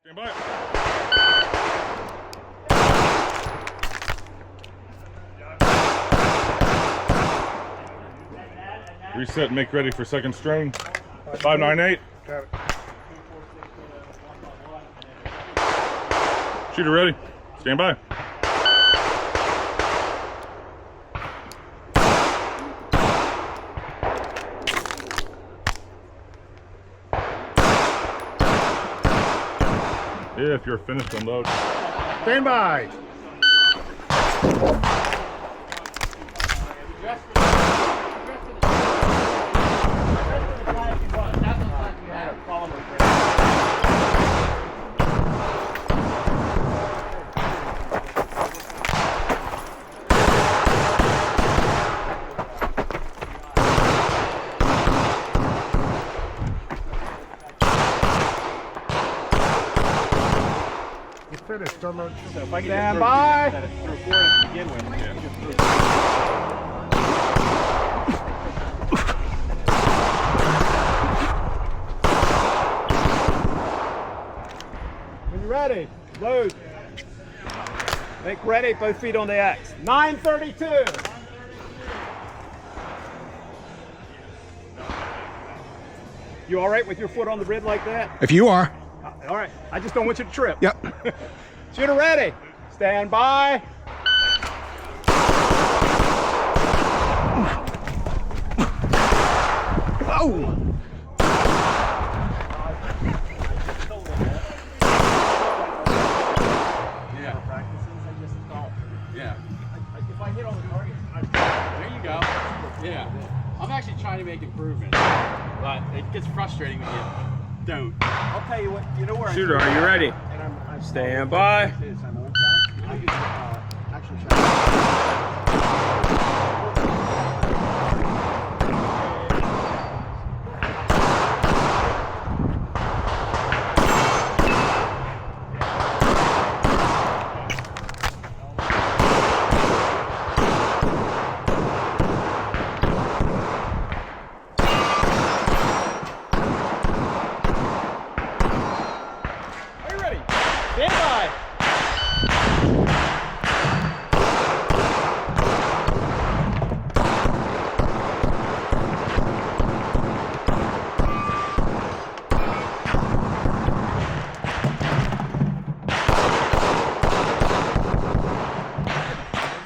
Stand by. Reset and make ready for second string. 598. Got it. Shooter ready. Stand by. If you're finished, unload. Stand by. Finished. Unload. So if I can Stand by. That it's through 4 to begin with. When you're ready, load. Make ready, both feet on the X. 932. You all right with your foot on the grid like that? If you are. All right. I just don't want you to trip. Yep. Shooter ready. Stand by. Oh! Yeah. If I hit on the target, there you go. Yeah. I'm actually trying to make improvement, but it gets frustrating when you don't. I'll tell you what. You know where Shooter, are you ready? I'm Stand by. Are you ready?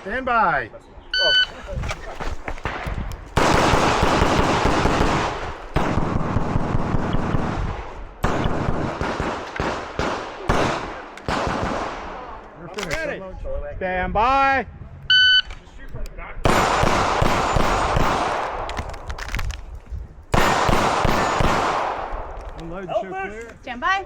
Stand by. Stand by. You're finished. Ready. Unload. Stand by. Unload. Show clear. Stand by.